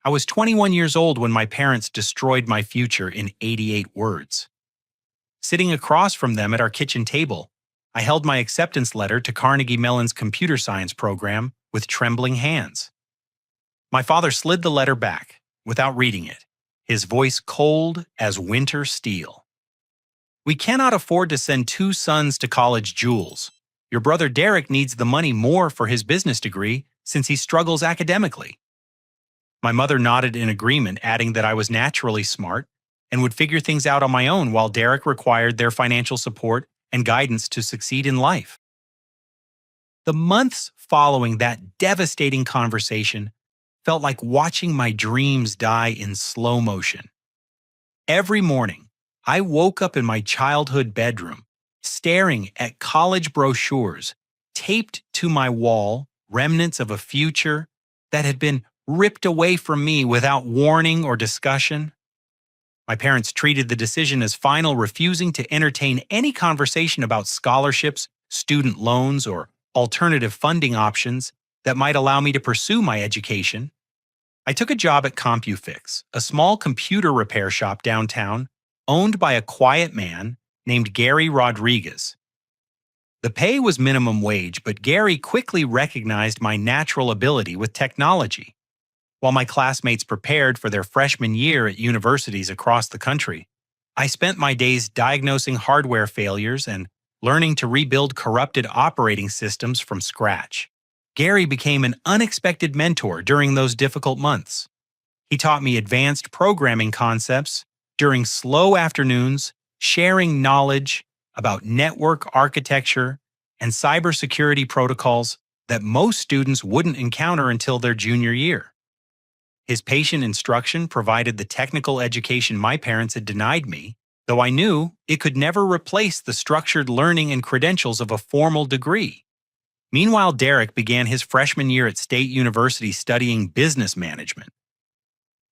I was 21 years old when my parents destroyed my future in 88 words. Sitting across from them at our kitchen table, I held my acceptance letter to Carnegie Mellon's computer science program with trembling hands. My father slid the letter back, without reading it, his voice cold as winter steel. "We cannot afford to send two sons to college, Jules. Your brother Derek needs the money more for his business degree since he struggles academically." My mother nodded in agreement, adding that I was naturally smart and would figure things out on my own while Derek required their financial support and guidance to succeed in life. The months following that devastating conversation felt like watching my dreams die in slow motion. Every morning, I woke up in my childhood bedroom, staring at college brochures taped to my wall, remnants of a future that had been ripped away from me without warning or discussion. My parents treated the decision as final, refusing to entertain any conversation about scholarships, student loans, or alternative funding options that might allow me to pursue my education. I took a job at CompuFix, a small computer repair shop downtown, owned by a quiet man named Gary Rodriguez. The pay was minimum wage, but Gary quickly recognized my natural ability with technology. While my classmates prepared for their freshman year at universities across the country, I spent my days diagnosing hardware failures and learning to rebuild corrupted operating systems from scratch. Gary became an unexpected mentor during those difficult months. He taught me advanced programming concepts during slow afternoons, sharing knowledge about network architecture and cybersecurity protocols that most students wouldn't encounter until their junior year. His patient instruction provided the technical education my parents had denied me, though I knew it could never replace the structured learning and credentials of a formal degree. Meanwhile, Derek began his freshman year at State University studying business management.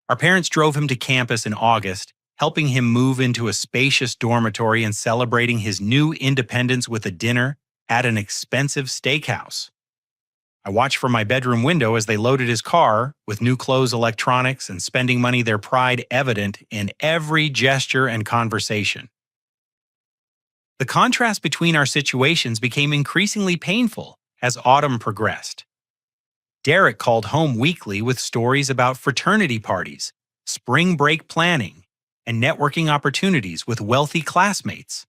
Our parents drove him to campus in August, helping him move into a spacious dormitory and celebrating his new independence with a dinner at an expensive steakhouse. I watched from my bedroom window as they loaded his car with new clothes, electronics, and spending money, their pride evident in every gesture and conversation. The contrast between our situations became increasingly painful as autumn progressed. Derek called home weekly with stories about fraternity parties, spring break planning, and networking opportunities with wealthy classmates.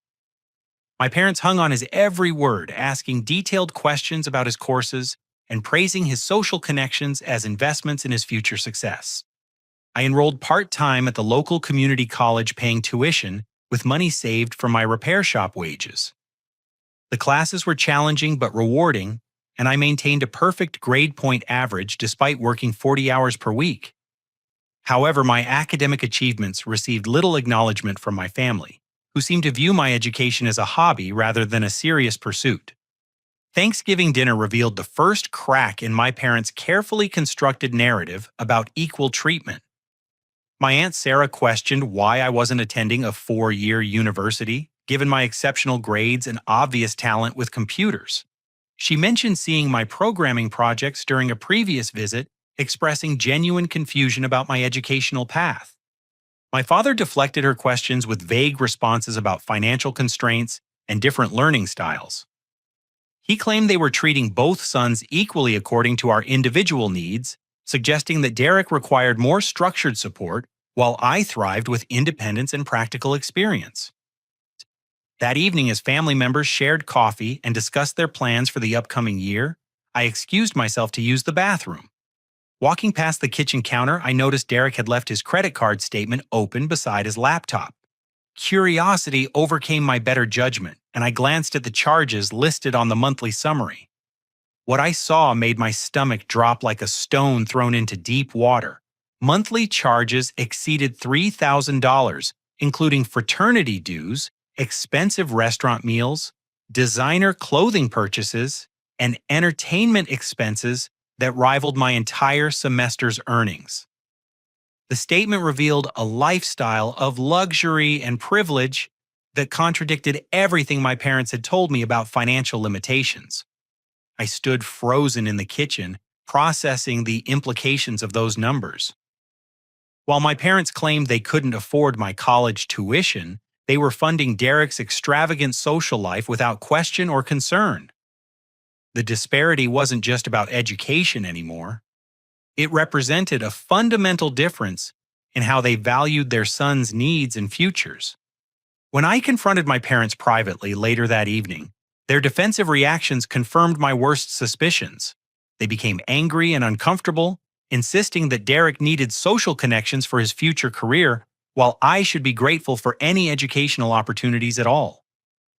My parents hung on his every word, asking detailed questions about his courses and praising his social connections as investments in his future success. I enrolled part-time at the local community college, paying tuition with money saved from my repair shop wages. The classes were challenging but rewarding, and I maintained a perfect grade point average despite working 40 hours per week. However, my academic achievements received little acknowledgement from my family, who seemed to view my education as a hobby rather than a serious pursuit. Thanksgiving dinner revealed the first crack in my parents' carefully constructed narrative about equal treatment. My Aunt Sarah questioned why I wasn't attending a 4-year university, given my exceptional grades and obvious talent with computers. She mentioned seeing my programming projects during a previous visit, expressing genuine confusion about my educational path. My father deflected her questions with vague responses about financial constraints and different learning styles. He claimed they were treating both sons equally according to our individual needs, suggesting that Derek required more structured support while I thrived with independence and practical experience. That evening, as family members shared coffee and discussed their plans for the upcoming year, I excused myself to use the bathroom. Walking past the kitchen counter, I noticed Derek had left his credit card statement open beside his laptop. Curiosity overcame my better judgment, and I glanced at the charges listed on the monthly summary. What I saw made my stomach drop like a stone thrown into deep water. Monthly charges exceeded $3,000, including fraternity dues, expensive restaurant meals, designer clothing purchases, and entertainment expenses that rivaled my entire semester's earnings. The statement revealed a lifestyle of luxury and privilege that contradicted everything my parents had told me about financial limitations. I stood frozen in the kitchen, processing the implications of those numbers. While my parents claimed they couldn't afford my college tuition, they were funding Derek's extravagant social life without question or concern. The disparity wasn't just about education anymore. It represented a fundamental difference in how they valued their son's needs and futures. When I confronted my parents privately later that evening, their defensive reactions confirmed my worst suspicions. They became angry and uncomfortable, insisting that Derek needed social connections for his future career, while I should be grateful for any educational opportunities at all.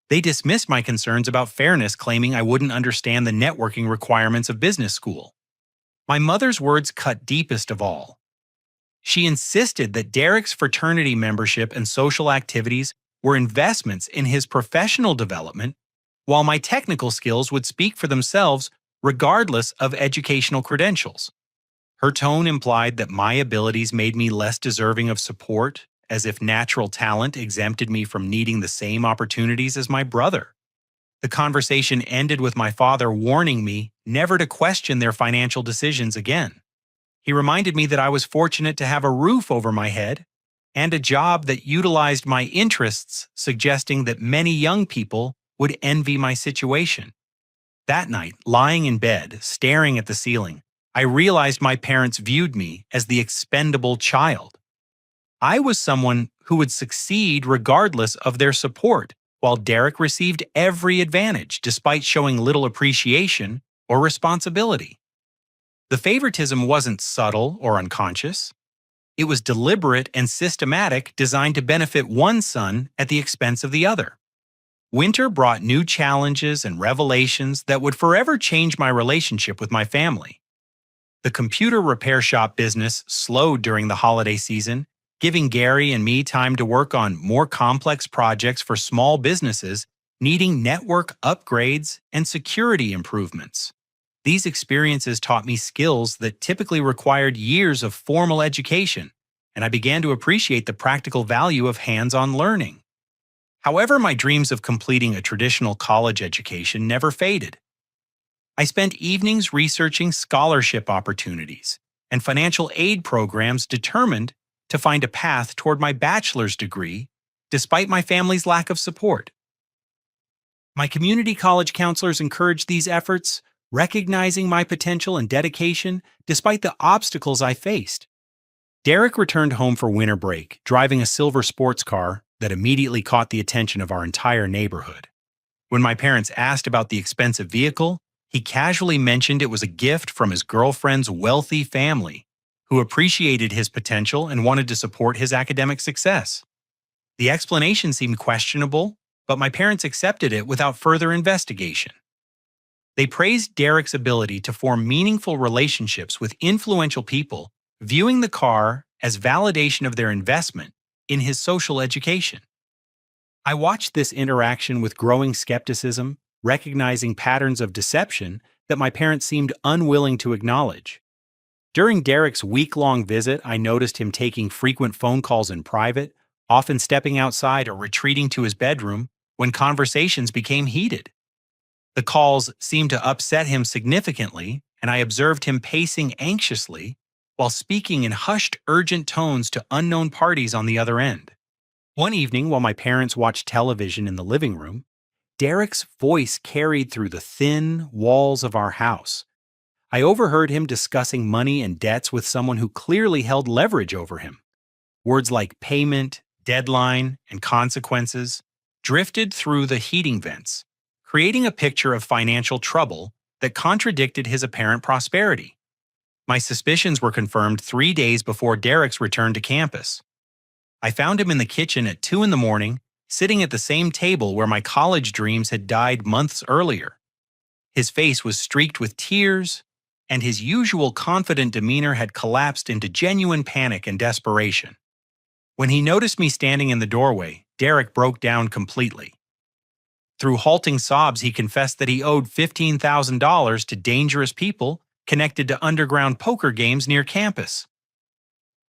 They dismissed my concerns about fairness, claiming I wouldn't understand the networking requirements of business school. My mother's words cut deepest of all. She insisted that Derek's fraternity membership and social activities were investments in his professional development, while my technical skills would speak for themselves regardless of educational credentials. Her tone implied that my abilities made me less deserving of support, as if natural talent exempted me from needing the same opportunities as my brother. The conversation ended with my father warning me never to question their financial decisions again. He reminded me that I was fortunate to have a roof over my head and a job that utilized my interests, suggesting that many young people would envy my situation. That night, lying in bed, staring at the ceiling, I realized my parents viewed me as the expendable child. I was someone who would succeed regardless of their support, while Derek received every advantage despite showing little appreciation or responsibility. The favoritism wasn't subtle or unconscious. It was deliberate and systematic, designed to benefit one son at the expense of the other. Winter brought new challenges and revelations that would forever change my relationship with my family. The computer repair shop business slowed during the holiday season, giving Gary and me time to work on more complex projects for small businesses needing network upgrades and security improvements. These experiences taught me skills that typically required years of formal education, and I began to appreciate the practical value of hands-on learning. However, my dreams of completing a traditional college education never faded. I spent evenings researching scholarship opportunities and financial aid programs, determined to find a path toward my bachelor's degree, despite my family's lack of support. My community college counselors encouraged these efforts, recognizing my potential and dedication despite the obstacles I faced. Derek returned home for winter break, driving a silver sports car that immediately caught the attention of our entire neighborhood. When my parents asked about the expensive vehicle, he casually mentioned it was a gift from his girlfriend's wealthy family, who appreciated his potential and wanted to support his academic success. The explanation seemed questionable, but my parents accepted it without further investigation. They praised Derek's ability to form meaningful relationships with influential people, viewing the car as validation of their investment in his social education. I watched this interaction with growing skepticism, recognizing patterns of deception that my parents seemed unwilling to acknowledge. During Derek's week-long visit, I noticed him taking frequent phone calls in private, often stepping outside or retreating to his bedroom when conversations became heated. The calls seemed to upset him significantly, and I observed him pacing anxiously while speaking in hushed, urgent tones to unknown parties on the other end. One evening, while my parents watched television in the living room, Derek's voice carried through the thin walls of our house. I overheard him discussing money and debts with someone who clearly held leverage over him. Words like payment, deadline, and consequences drifted through the heating vents, creating a picture of financial trouble that contradicted his apparent prosperity. My suspicions were confirmed 3 days before Derek's return to campus. I found him in the kitchen at 2 a.m, sitting at the same table where my college dreams had died months earlier. His face was streaked with tears, and his usual confident demeanor had collapsed into genuine panic and desperation. When he noticed me standing in the doorway, Derek broke down completely. Through halting sobs, he confessed that he owed $15,000 to dangerous people connected to underground poker games near campus.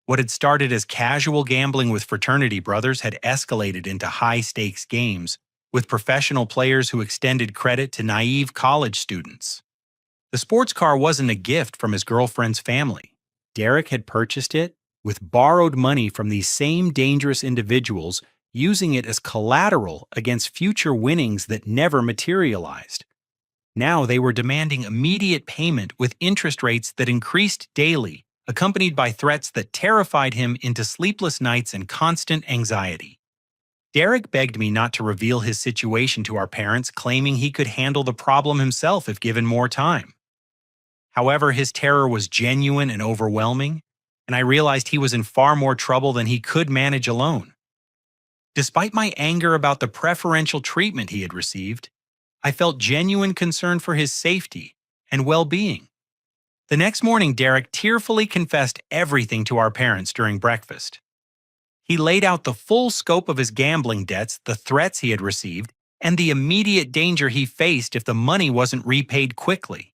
What had started as casual gambling with fraternity brothers had escalated into high-stakes games with professional players who extended credit to naive college students. The sports car wasn't a gift from his girlfriend's family. Derek had purchased it with borrowed money from these same dangerous individuals, using it as collateral against future winnings that never materialized. Now they were demanding immediate payment with interest rates that increased daily, accompanied by threats that terrified him into sleepless nights and constant anxiety. Derek begged me not to reveal his situation to our parents, claiming he could handle the problem himself if given more time. However, his terror was genuine and overwhelming, and I realized he was in far more trouble than he could manage alone. Despite my anger about the preferential treatment he had received, I felt genuine concern for his safety and well-being. The next morning, Derek tearfully confessed everything to our parents during breakfast. He laid out the full scope of his gambling debts, the threats he had received, and the immediate danger he faced if the money wasn't repaid quickly.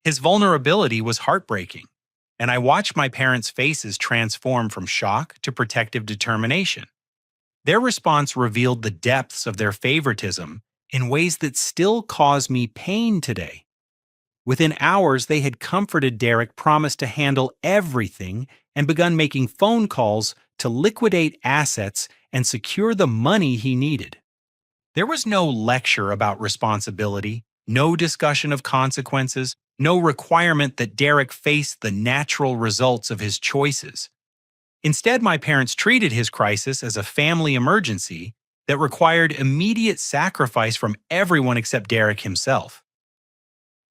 His vulnerability was heartbreaking, and I watched my parents' faces transform from shock to protective determination. Their response revealed the depths of their favoritism in ways that still cause me pain today. Within hours, they had comforted Derek, promised to handle everything, and begun making phone calls to liquidate assets and secure the money he needed. There was no lecture about responsibility, no discussion of consequences, no requirement that Derek face the natural results of his choices. Instead, my parents treated his crisis as a family emergency that required immediate sacrifice from everyone except Derek himself.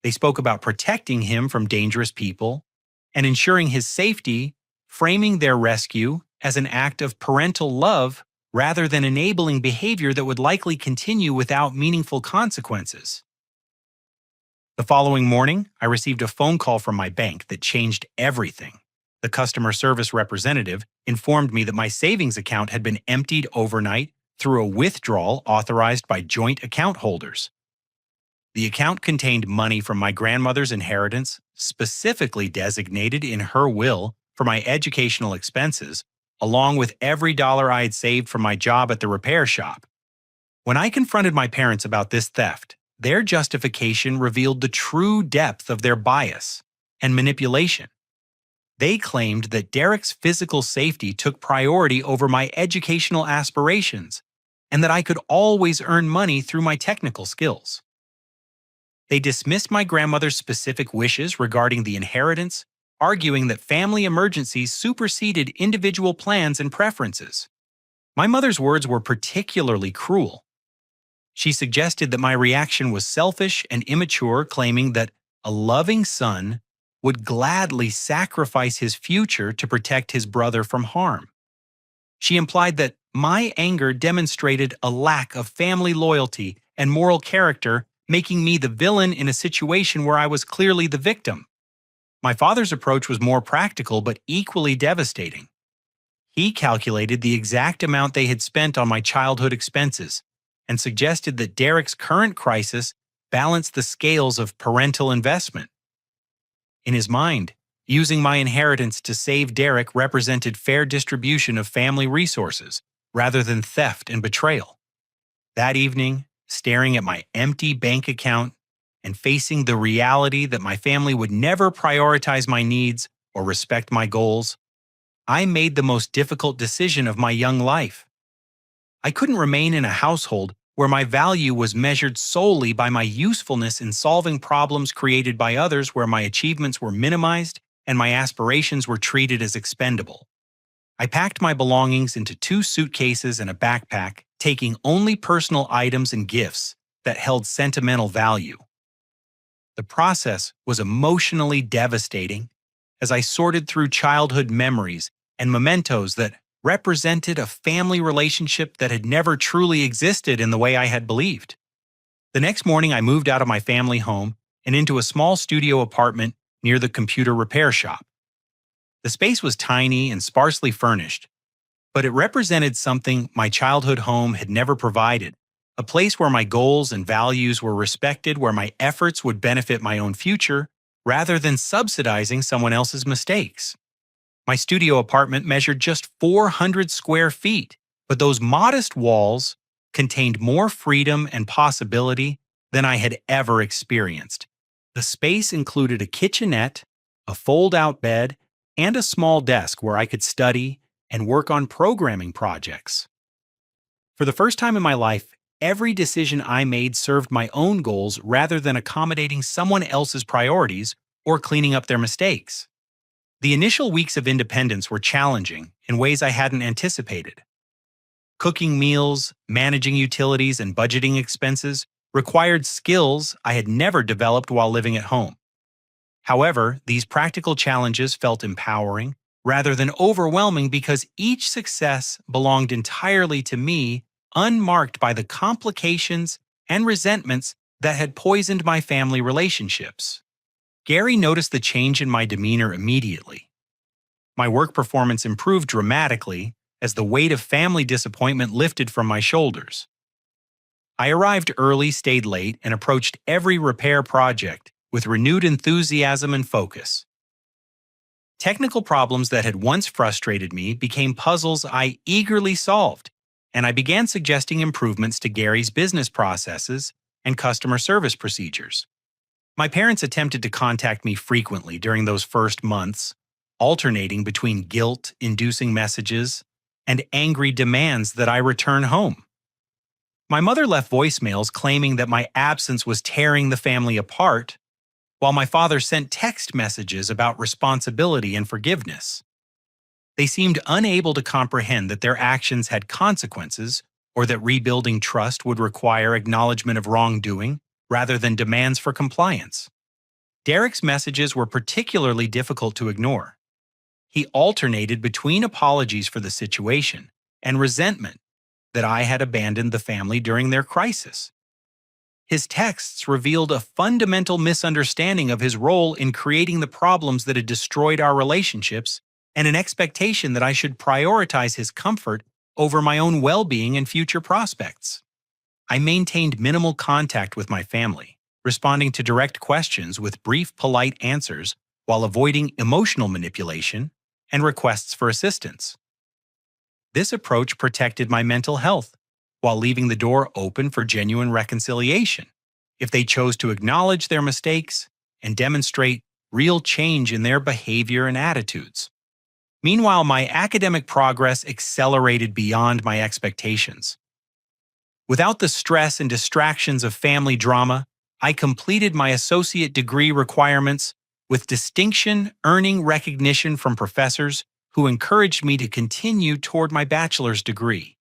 They spoke about protecting him from dangerous people and ensuring his safety, framing their rescue as an act of parental love rather than enabling behavior that would likely continue without meaningful consequences. The following morning, I received a phone call from my bank that changed everything. The customer service representative informed me that my savings account had been emptied overnight through a withdrawal authorized by joint account holders. The account contained money from my grandmother's inheritance, specifically designated in her will for my educational expenses, along with every dollar I had saved from my job at the repair shop. When I confronted my parents about this theft, their justification revealed the true depth of their bias and manipulation. They claimed that Derek's physical safety took priority over my educational aspirations, and that I could always earn money through my technical skills. They dismissed my grandmother's specific wishes regarding the inheritance, arguing that family emergencies superseded individual plans and preferences. My mother's words were particularly cruel. She suggested that my reaction was selfish and immature, claiming that a loving son would gladly sacrifice his future to protect his brother from harm. She implied that my anger demonstrated a lack of family loyalty and moral character, making me the villain in a situation where I was clearly the victim. My father's approach was more practical but equally devastating. He calculated the exact amount they had spent on my childhood expenses and suggested that Derek's current crisis balanced the scales of parental investment. In his mind, using my inheritance to save Derek represented fair distribution of family resources rather than theft and betrayal. That evening, staring at my empty bank account and facing the reality that my family would never prioritize my needs or respect my goals, I made the most difficult decision of my young life. I couldn't remain in a household where my value was measured solely by my usefulness in solving problems created by others, where my achievements were minimized and my aspirations were treated as expendable. I packed my belongings into 2 suitcases and a backpack, taking only personal items and gifts that held sentimental value. The process was emotionally devastating as I sorted through childhood memories and mementos that represented a family relationship that had never truly existed in the way I had believed. The next morning, I moved out of my family home and into a small studio apartment near the computer repair shop. The space was tiny and sparsely furnished, but it represented something my childhood home had never provided, a place where my goals and values were respected, where my efforts would benefit my own future rather than subsidizing someone else's mistakes. My studio apartment measured just 400 square feet, but those modest walls contained more freedom and possibility than I had ever experienced. The space included a kitchenette, a fold-out bed, and a small desk where I could study and work on programming projects. For the first time in my life, every decision I made served my own goals rather than accommodating someone else's priorities or cleaning up their mistakes. The initial weeks of independence were challenging in ways I hadn't anticipated. Cooking meals, managing utilities, and budgeting expenses required skills I had never developed while living at home. However, these practical challenges felt empowering rather than overwhelming because each success belonged entirely to me, unmarked by the complications and resentments that had poisoned my family relationships. Gary noticed the change in my demeanor immediately. My work performance improved dramatically as the weight of family disappointment lifted from my shoulders. I arrived early, stayed late, and approached every repair project with renewed enthusiasm and focus. Technical problems that had once frustrated me became puzzles I eagerly solved, and I began suggesting improvements to Gary's business processes and customer service procedures. My parents attempted to contact me frequently during those first months, alternating between guilt-inducing messages and angry demands that I return home. My mother left voicemails claiming that my absence was tearing the family apart, while my father sent text messages about responsibility and forgiveness. They seemed unable to comprehend that their actions had consequences or that rebuilding trust would require acknowledgement of wrongdoing rather than demands for compliance. Derek's messages were particularly difficult to ignore. He alternated between apologies for the situation and resentment that I had abandoned the family during their crisis. His texts revealed a fundamental misunderstanding of his role in creating the problems that had destroyed our relationships and an expectation that I should prioritize his comfort over my own well-being and future prospects. I maintained minimal contact with my family, responding to direct questions with brief, polite answers while avoiding emotional manipulation and requests for assistance. This approach protected my mental health while leaving the door open for genuine reconciliation if they chose to acknowledge their mistakes and demonstrate real change in their behavior and attitudes. Meanwhile, my academic progress accelerated beyond my expectations. Without the stress and distractions of family drama, I completed my associate degree requirements with distinction, earning recognition from professors who encouraged me to continue toward my bachelor's degree.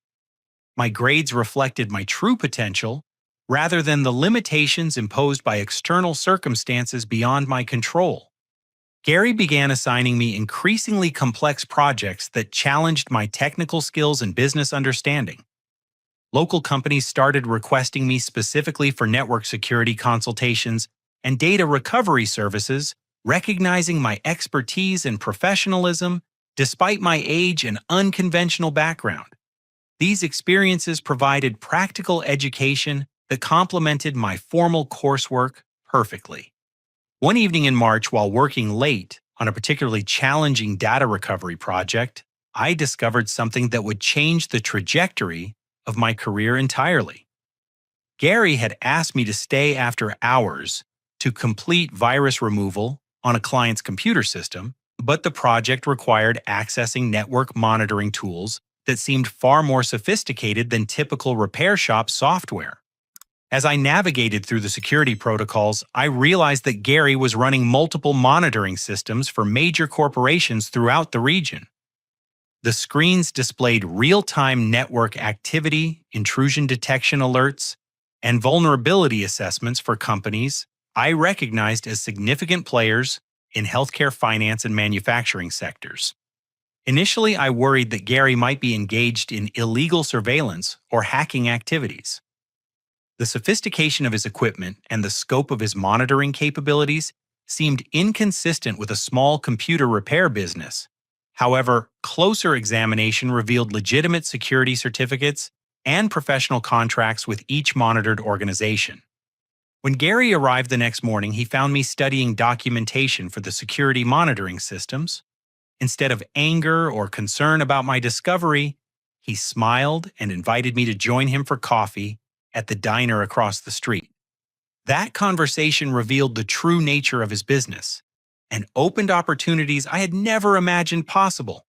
My grades reflected my true potential rather than the limitations imposed by external circumstances beyond my control. Gary began assigning me increasingly complex projects that challenged my technical skills and business understanding. Local companies started requesting me specifically for network security consultations and data recovery services, recognizing my expertise and professionalism despite my age and unconventional background. These experiences provided practical education that complemented my formal coursework perfectly. One evening in March, while working late on a particularly challenging data recovery project, I discovered something that would change the trajectory of my career entirely. Gary had asked me to stay after hours to complete virus removal on a client's computer system, but the project required accessing network monitoring tools that seemed far more sophisticated than typical repair shop software. As I navigated through the security protocols, I realized that Gary was running multiple monitoring systems for major corporations throughout the region. The screens displayed real-time network activity, intrusion detection alerts, and vulnerability assessments for companies I recognized as significant players in healthcare, finance, and manufacturing sectors. Initially, I worried that Gary might be engaged in illegal surveillance or hacking activities. The sophistication of his equipment and the scope of his monitoring capabilities seemed inconsistent with a small computer repair business. However, closer examination revealed legitimate security certificates and professional contracts with each monitored organization. When Gary arrived the next morning, he found me studying documentation for the security monitoring systems. Instead of anger or concern about my discovery, he smiled and invited me to join him for coffee at the diner across the street. That conversation revealed the true nature of his business, and opened opportunities I had never imagined possible.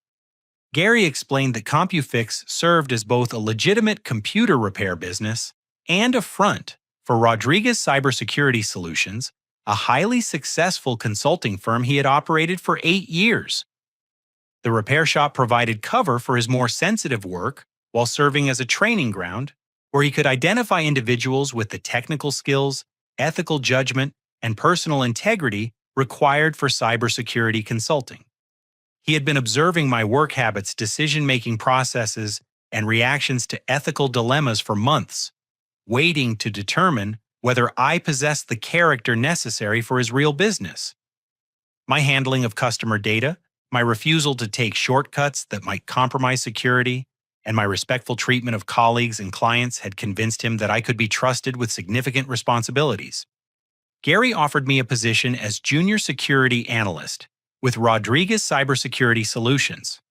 Gary explained that CompuFix served as both a legitimate computer repair business and a front for Rodriguez Cybersecurity Solutions, a highly successful consulting firm he had operated for 8 years. The repair shop provided cover for his more sensitive work while serving as a training ground where he could identify individuals with the technical skills, ethical judgment, and personal integrity required for cybersecurity consulting. He had been observing my work habits, decision-making processes, and reactions to ethical dilemmas for months, waiting to determine whether I possessed the character necessary for his real business. My handling of customer data, my refusal to take shortcuts that might compromise security, and my respectful treatment of colleagues and clients had convinced him that I could be trusted with significant responsibilities. Gary offered me a position as Junior Security Analyst with Rodriguez Cybersecurity Solutions.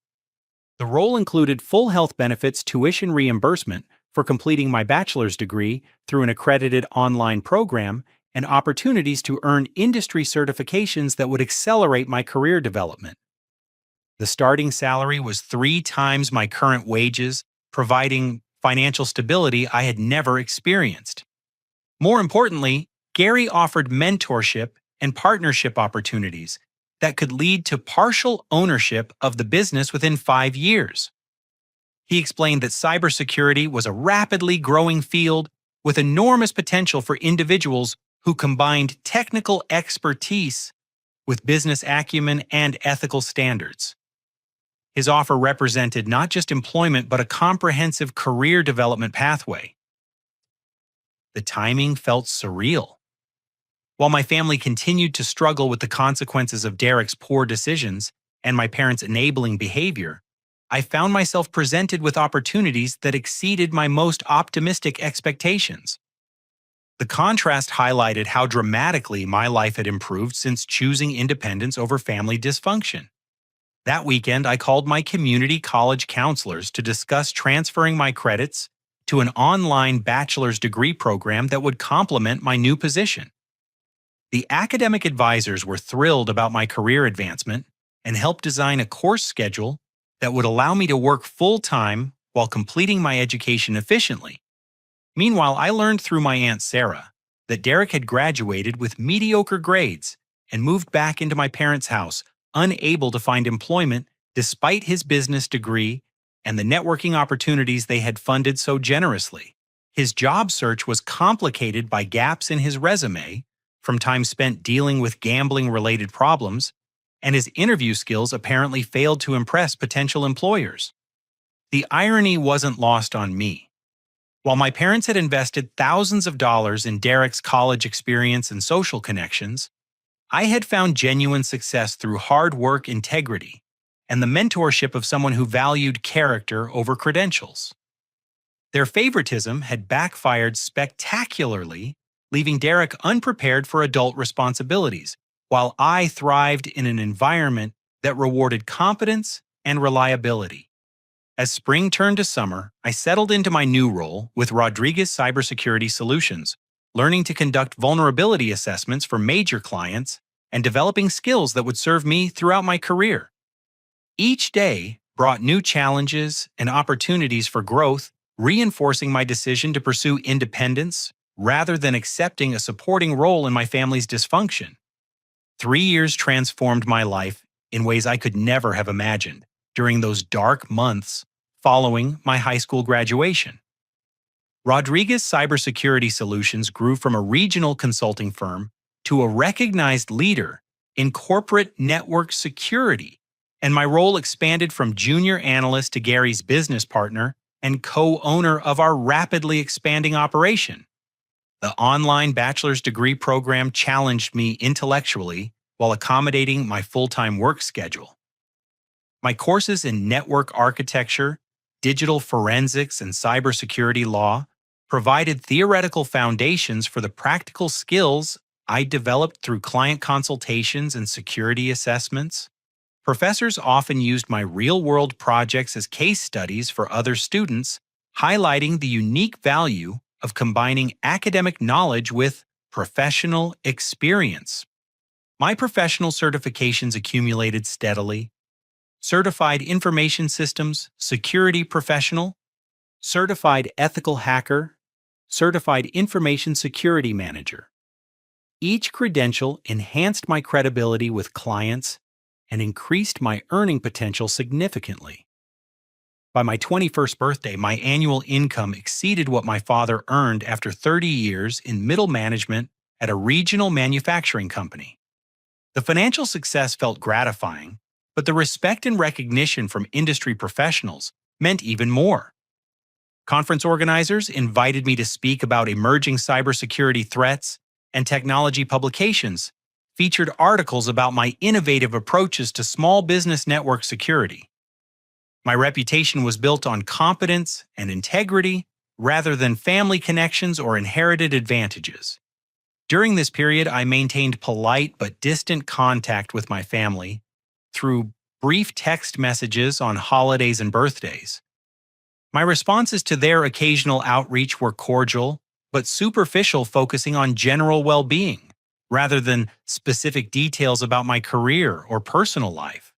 The role included full health benefits, tuition reimbursement for completing my bachelor's degree through an accredited online program, and opportunities to earn industry certifications that would accelerate my career development. The starting salary was 3 times my current wages, providing financial stability I had never experienced. More importantly, Gary offered mentorship and partnership opportunities that could lead to partial ownership of the business within 5 years. He explained that cybersecurity was a rapidly growing field with enormous potential for individuals who combined technical expertise with business acumen and ethical standards. His offer represented not just employment but a comprehensive career development pathway. The timing felt surreal. While my family continued to struggle with the consequences of Derek's poor decisions and my parents' enabling behavior, I found myself presented with opportunities that exceeded my most optimistic expectations. The contrast highlighted how dramatically my life had improved since choosing independence over family dysfunction. That weekend, I called my community college counselors to discuss transferring my credits to an online bachelor's degree program that would complement my new position. The academic advisors were thrilled about my career advancement and helped design a course schedule that would allow me to work full-time while completing my education efficiently. Meanwhile, I learned through my Aunt Sarah that Derek had graduated with mediocre grades and moved back into my parents' house, unable to find employment despite his business degree and the networking opportunities they had funded so generously. His job search was complicated by gaps in his resume from time spent dealing with gambling-related problems, and his interview skills apparently failed to impress potential employers. The irony wasn't lost on me. While my parents had invested thousands of dollars in Derek's college experience and social connections, I had found genuine success through hard work, integrity, and the mentorship of someone who valued character over credentials. Their favoritism had backfired spectacularly, leaving Derek unprepared for adult responsibilities, while I thrived in an environment that rewarded competence and reliability. As spring turned to summer, I settled into my new role with Rodriguez Cybersecurity Solutions, learning to conduct vulnerability assessments for major clients and developing skills that would serve me throughout my career. Each day brought new challenges and opportunities for growth, reinforcing my decision to pursue independence rather than accepting a supporting role in my family's dysfunction. 3 years transformed my life in ways I could never have imagined during those dark months following my high school graduation. Rodriguez Cybersecurity Solutions grew from a regional consulting firm to a recognized leader in corporate network security, and my role expanded from junior analyst to Gary's business partner and co-owner of our rapidly expanding operation. The online bachelor's degree program challenged me intellectually while accommodating my full-time work schedule. My courses in network architecture, digital forensics, and cybersecurity law provided theoretical foundations for the practical skills I developed through client consultations and security assessments. Professors often used my real-world projects as case studies for other students, highlighting the unique value of combining academic knowledge with professional experience. My professional certifications accumulated steadily: Certified Information Systems Security Professional, Certified Ethical Hacker, Certified Information Security Manager. Each credential enhanced my credibility with clients and increased my earning potential significantly. By my 21st birthday, my annual income exceeded what my father earned after 30 years in middle management at a regional manufacturing company. The financial success felt gratifying, but the respect and recognition from industry professionals meant even more. Conference organizers invited me to speak about emerging cybersecurity threats, and technology publications featured articles about my innovative approaches to small business network security. My reputation was built on competence and integrity rather than family connections or inherited advantages. During this period, I maintained polite but distant contact with my family through brief text messages on holidays and birthdays. My responses to their occasional outreach were cordial but superficial, focusing on general well-being rather than specific details about my career or personal life.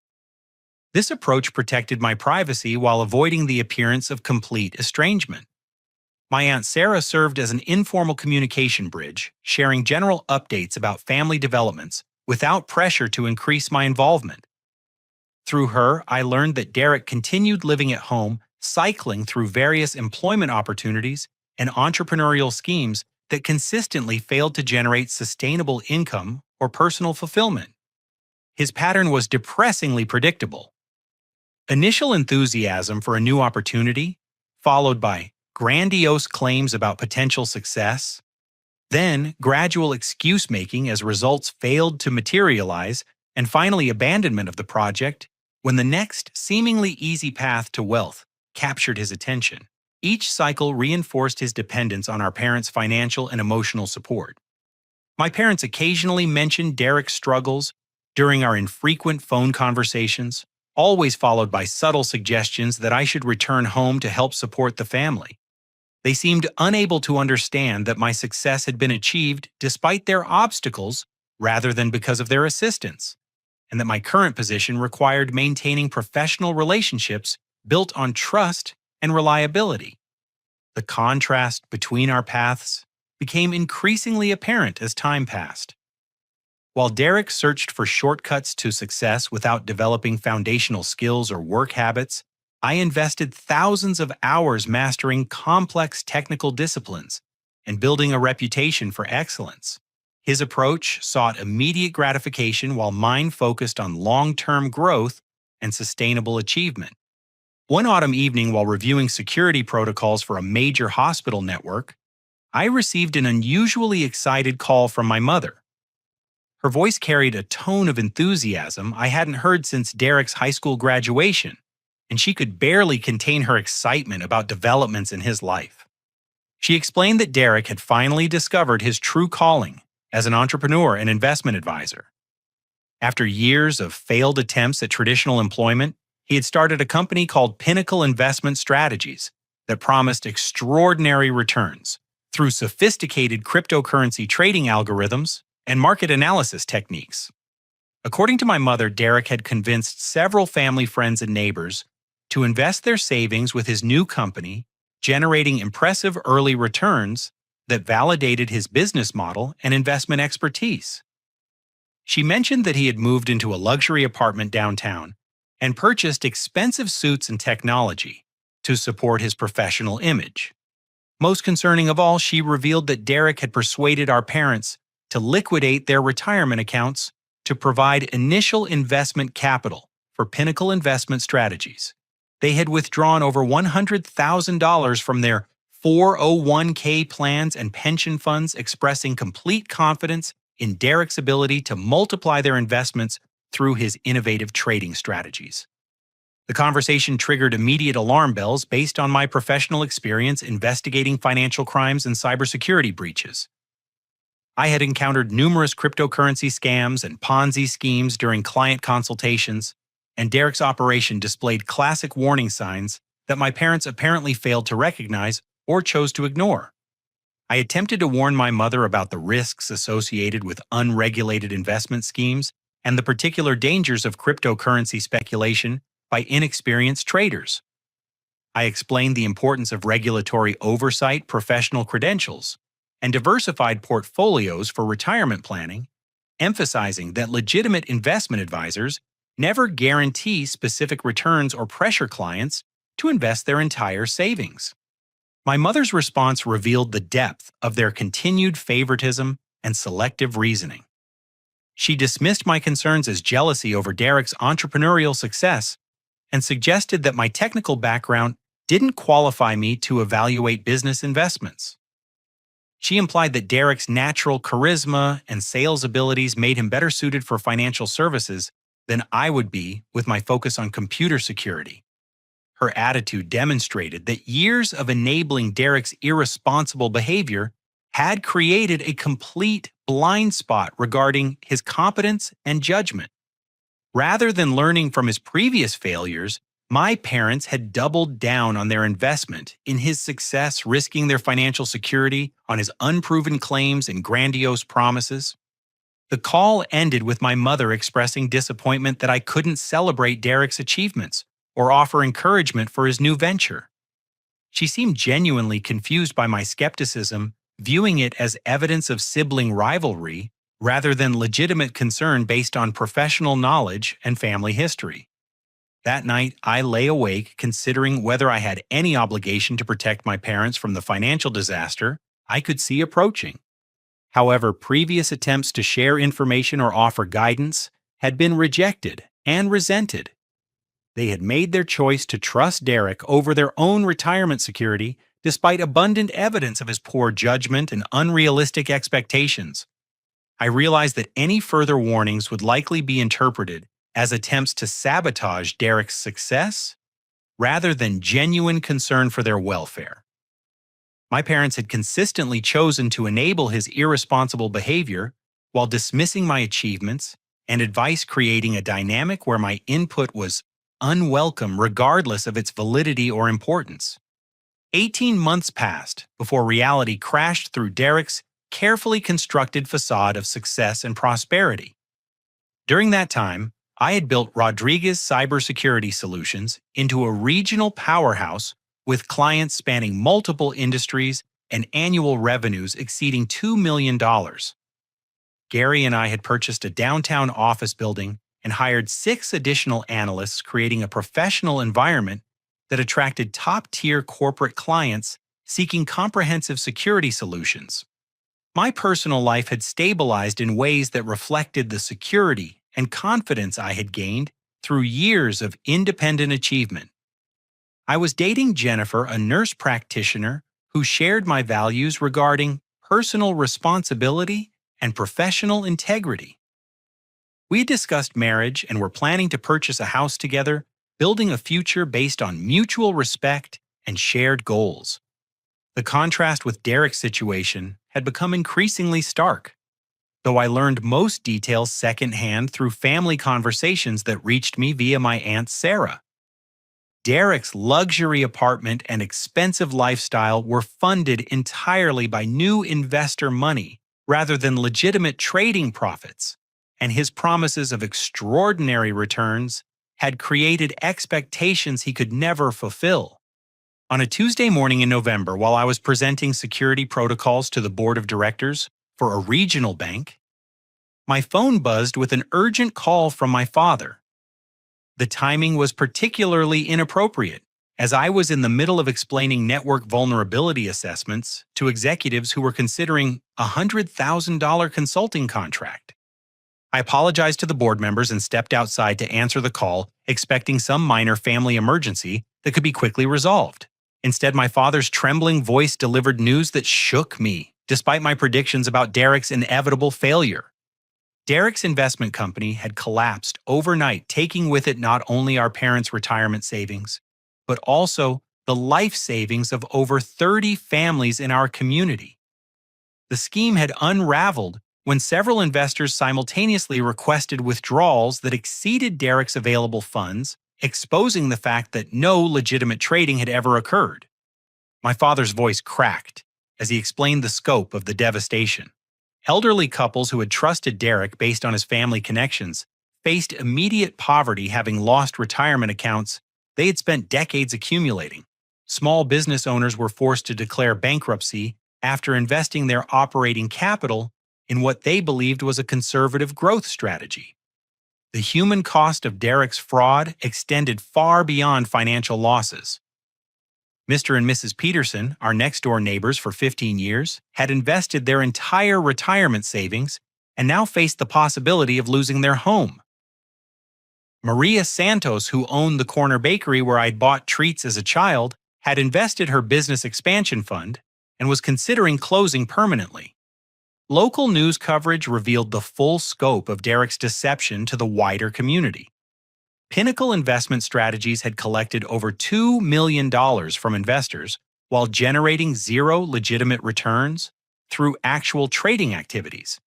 This approach protected my privacy while avoiding the appearance of complete estrangement. My Aunt Sarah served as an informal communication bridge, sharing general updates about family developments without pressure to increase my involvement. Through her, I learned that Derek continued living at home, cycling through various employment opportunities and entrepreneurial schemes that consistently failed to generate sustainable income or personal fulfillment. His pattern was depressingly predictable. Initial enthusiasm for a new opportunity, followed by grandiose claims about potential success, then gradual excuse-making as results failed to materialize, and finally abandonment of the project when the next seemingly easy path to wealth captured his attention. Each cycle reinforced his dependence on our parents' financial and emotional support. My parents occasionally mentioned Derek's struggles during our infrequent phone conversations, always followed by subtle suggestions that I should return home to help support the family. They seemed unable to understand that my success had been achieved despite their obstacles rather than because of their assistance, and that my current position required maintaining professional relationships built on trust and reliability. The contrast between our paths became increasingly apparent as time passed. While Derek searched for shortcuts to success without developing foundational skills or work habits, I invested thousands of hours mastering complex technical disciplines and building a reputation for excellence. His approach sought immediate gratification while mine focused on long-term growth and sustainable achievement. One autumn evening, while reviewing security protocols for a major hospital network, I received an unusually excited call from my mother. Her voice carried a tone of enthusiasm I hadn't heard since Derek's high school graduation, and she could barely contain her excitement about developments in his life. She explained that Derek had finally discovered his true calling as an entrepreneur and investment advisor. After years of failed attempts at traditional employment, he had started a company called Pinnacle Investment Strategies that promised extraordinary returns through sophisticated cryptocurrency trading algorithms and market analysis techniques. According to my mother, Derek had convinced several family friends and neighbors to invest their savings with his new company, generating impressive early returns that validated his business model and investment expertise. She mentioned that he had moved into a luxury apartment downtown and purchased expensive suits and technology to support his professional image. Most concerning of all, she revealed that Derek had persuaded our parents to liquidate their retirement accounts to provide initial investment capital for Pinnacle Investment Strategies. They had withdrawn over $100,000 from their 401k plans and pension funds, expressing complete confidence in Derek's ability to multiply their investments through his innovative trading strategies. The conversation triggered immediate alarm bells based on my professional experience investigating financial crimes and cybersecurity breaches. I had encountered numerous cryptocurrency scams and Ponzi schemes during client consultations, and Derek's operation displayed classic warning signs that my parents apparently failed to recognize or chose to ignore. I attempted to warn my mother about the risks associated with unregulated investment schemes and the particular dangers of cryptocurrency speculation by inexperienced traders. I explained the importance of regulatory oversight, professional credentials, and diversified portfolios for retirement planning, emphasizing that legitimate investment advisors never guarantee specific returns or pressure clients to invest their entire savings. My mother's response revealed the depth of their continued favoritism and selective reasoning. She dismissed my concerns as jealousy over Derek's entrepreneurial success and suggested that my technical background didn't qualify me to evaluate business investments. She implied that Derek's natural charisma and sales abilities made him better suited for financial services than I would be with my focus on computer security. Her attitude demonstrated that years of enabling Derek's irresponsible behavior had created a complete blind spot regarding his competence and judgment. Rather than learning from his previous failures, my parents had doubled down on their investment in his success, risking their financial security on his unproven claims and grandiose promises. The call ended with my mother expressing disappointment that I couldn't celebrate Derek's achievements or offer encouragement for his new venture. She seemed genuinely confused by my skepticism, viewing it as evidence of sibling rivalry rather than legitimate concern based on professional knowledge and family history. That night, I lay awake considering whether I had any obligation to protect my parents from the financial disaster I could see approaching. However, previous attempts to share information or offer guidance had been rejected and resented. They had made their choice to trust Derek over their own retirement security despite abundant evidence of his poor judgment and unrealistic expectations. I realized that any further warnings would likely be interpreted as attempts to sabotage Derek's success rather than genuine concern for their welfare. My parents had consistently chosen to enable his irresponsible behavior while dismissing my achievements and advice, creating a dynamic where my input was unwelcome regardless of its validity or importance. 18 months passed before reality crashed through Derek's carefully constructed facade of success and prosperity. During that time, I had built Rodriguez Cybersecurity Solutions into a regional powerhouse with clients spanning multiple industries and annual revenues exceeding $2 million. Gary and I had purchased a downtown office building and hired 6 additional analysts, creating a professional environment that attracted top-tier corporate clients seeking comprehensive security solutions. My personal life had stabilized in ways that reflected the security and confidence I had gained through years of independent achievement. I was dating Jennifer, a nurse practitioner who shared my values regarding personal responsibility and professional integrity. We had discussed marriage and were planning to purchase a house together, building a future based on mutual respect and shared goals. The contrast with Derek's situation had become increasingly stark, though I learned most details secondhand through family conversations that reached me via my Aunt Sarah. Derek's luxury apartment and expensive lifestyle were funded entirely by new investor money rather than legitimate trading profits, and his promises of extraordinary returns had created expectations he could never fulfill. On a Tuesday morning in November, while I was presenting security protocols to the board of directors for a regional bank, my phone buzzed with an urgent call from my father. The timing was particularly inappropriate, as I was in the middle of explaining network vulnerability assessments to executives who were considering a $100,000 consulting contract. I apologized to the board members and stepped outside to answer the call, expecting some minor family emergency that could be quickly resolved. Instead, my father's trembling voice delivered news that shook me, despite my predictions about Derek's inevitable failure. Derek's investment company had collapsed overnight, taking with it not only our parents' retirement savings, but also the life savings of over 30 families in our community. The scheme had unraveled when several investors simultaneously requested withdrawals that exceeded Derek's available funds, exposing the fact that no legitimate trading had ever occurred. My father's voice cracked, as he explained the scope of the devastation. Elderly couples who had trusted Derek based on his family connections faced immediate poverty, having lost retirement accounts they had spent decades accumulating. Small business owners were forced to declare bankruptcy after investing their operating capital in what they believed was a conservative growth strategy. The human cost of Derek's fraud extended far beyond financial losses. Mr. and Mrs. Peterson, our next-door neighbors for 15 years, had invested their entire retirement savings and now faced the possibility of losing their home. Maria Santos, who owned the corner bakery where I'd bought treats as a child, had invested her business expansion fund and was considering closing permanently. Local news coverage revealed the full scope of Derek's deception to the wider community. Pinnacle Investment Strategies had collected over $2 million from investors while generating zero legitimate returns through actual trading activities.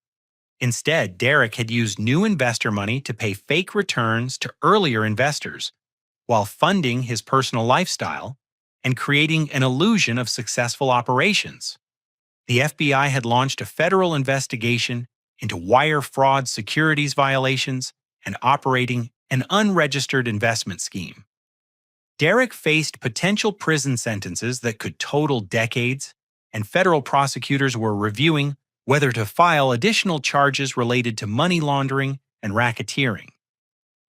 Instead, Derek had used new investor money to pay fake returns to earlier investors while funding his personal lifestyle and creating an illusion of successful operations. The FBI had launched a federal investigation into wire fraud, securities violations, and operating an unregistered investment scheme. Derek faced potential prison sentences that could total decades, and federal prosecutors were reviewing whether to file additional charges related to money laundering and racketeering.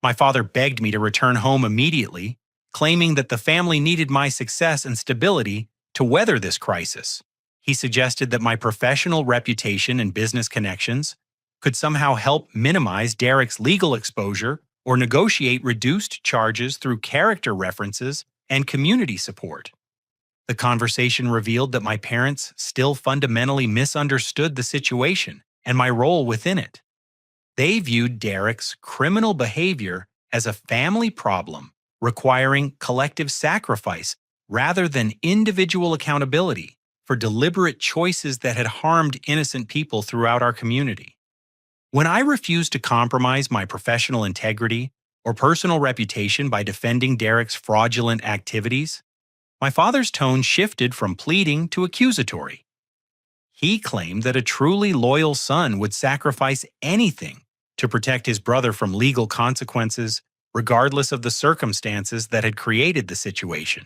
My father begged me to return home immediately, claiming that the family needed my success and stability to weather this crisis. He suggested that my professional reputation and business connections could somehow help minimize Derek's legal exposure or negotiate reduced charges through character references and community support. The conversation revealed that my parents still fundamentally misunderstood the situation and my role within it. They viewed Derek's criminal behavior as a family problem requiring collective sacrifice rather than individual accountability for deliberate choices that had harmed innocent people throughout our community. When I refused to compromise my professional integrity or personal reputation by defending Derek's fraudulent activities, my father's tone shifted from pleading to accusatory. He claimed that a truly loyal son would sacrifice anything to protect his brother from legal consequences, regardless of the circumstances that had created the situation.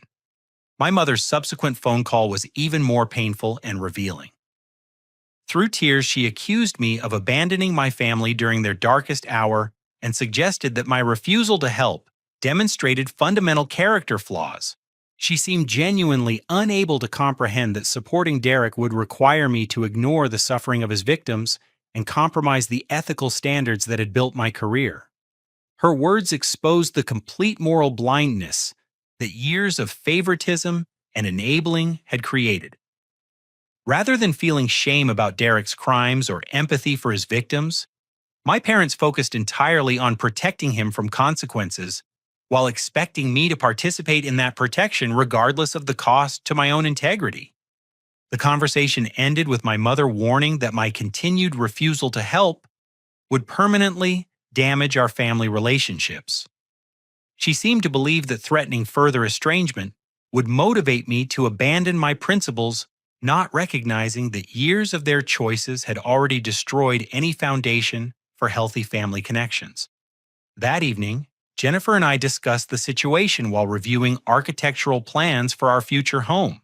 My mother's subsequent phone call was even more painful and revealing. Through tears, she accused me of abandoning my family during their darkest hour and suggested that my refusal to help demonstrated fundamental character flaws. She seemed genuinely unable to comprehend that supporting Derek would require me to ignore the suffering of his victims and compromise the ethical standards that had built my career. Her words exposed the complete moral blindness that years of favoritism and enabling had created. Rather than feeling shame about Derek's crimes or empathy for his victims, my parents focused entirely on protecting him from consequences while expecting me to participate in that protection regardless of the cost to my own integrity. The conversation ended with my mother warning that my continued refusal to help would permanently damage our family relationships. She seemed to believe that threatening further estrangement would motivate me to abandon my principles, not recognizing that years of their choices had already destroyed any foundation for healthy family connections. That evening, Jennifer and I discussed the situation while reviewing architectural plans for our future home.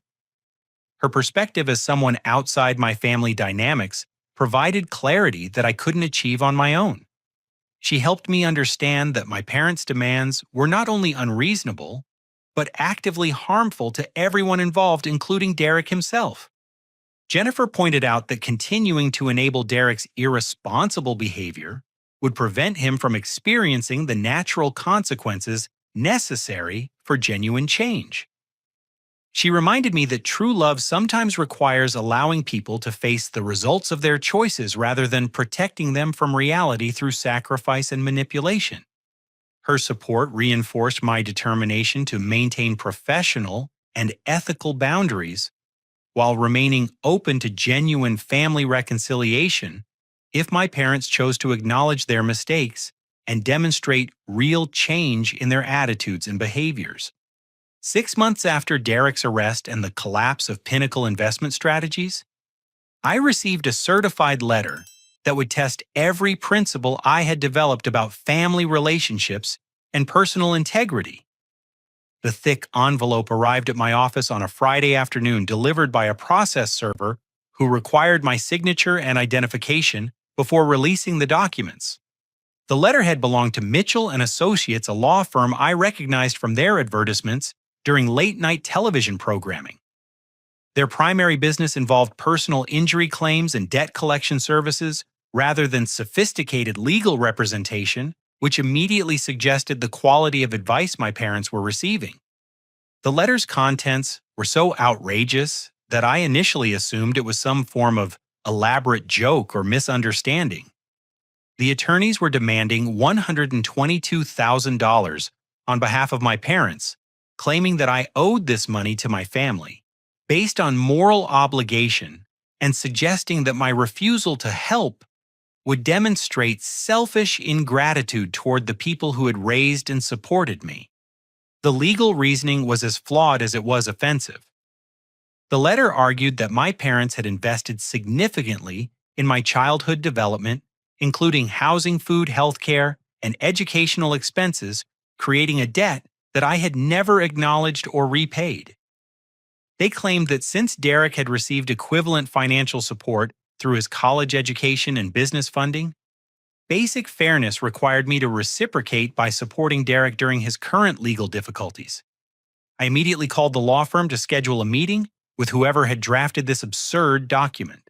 Her perspective as someone outside my family dynamics provided clarity that I couldn't achieve on my own. She helped me understand that my parents' demands were not only unreasonable, but actively harmful to everyone involved, including Derek himself. Jennifer pointed out that continuing to enable Derek's irresponsible behavior would prevent him from experiencing the natural consequences necessary for genuine change. She reminded me that true love sometimes requires allowing people to face the results of their choices rather than protecting them from reality through sacrifice and manipulation. Her support reinforced my determination to maintain professional and ethical boundaries while remaining open to genuine family reconciliation if my parents chose to acknowledge their mistakes and demonstrate real change in their attitudes and behaviors. 6 months after Derek's arrest and the collapse of Pinnacle Investment Strategies, I received a certified letter that would test every principle I had developed about family relationships and personal integrity. The thick envelope arrived at my office on a Friday afternoon, delivered by a process server who required my signature and identification before releasing the documents. The letterhead belonged to Mitchell and Associates, a law firm I recognized from their advertisements during late-night television programming. Their primary business involved personal injury claims and debt collection services rather than sophisticated legal representation, which immediately suggested the quality of advice my parents were receiving. The letter's contents were so outrageous that I initially assumed it was some form of elaborate joke or misunderstanding. The attorneys were demanding $122,000 on behalf of my parents, claiming that I owed this money to my family, based on moral obligation, and suggesting that my refusal to help would demonstrate selfish ingratitude toward the people who had raised and supported me. The legal reasoning was as flawed as it was offensive. The letter argued that my parents had invested significantly in my childhood development, including housing, food, healthcare, and educational expenses, creating a debt that I had never acknowledged or repaid. They claimed that since Derek had received equivalent financial support through his college education and business funding, basic fairness required me to reciprocate by supporting Derek during his current legal difficulties. I immediately called the law firm to schedule a meeting with whoever had drafted this absurd document.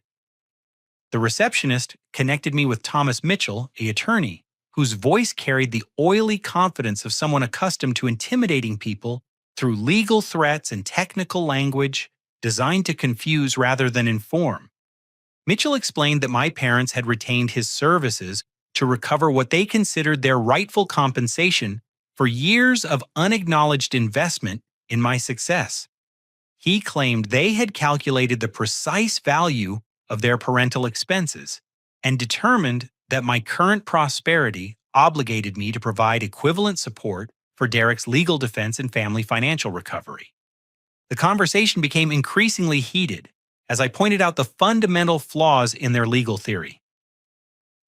The receptionist connected me with Thomas Mitchell, an attorney, whose voice carried the oily confidence of someone accustomed to intimidating people through legal threats and technical language designed to confuse rather than inform. Mitchell explained that my parents had retained his services to recover what they considered their rightful compensation for years of unacknowledged investment in my success. He claimed they had calculated the precise value of their parental expenses and determined that my current prosperity obligated me to provide equivalent support for Derek's legal defense and family financial recovery. The conversation became increasingly heated as I pointed out the fundamental flaws in their legal theory.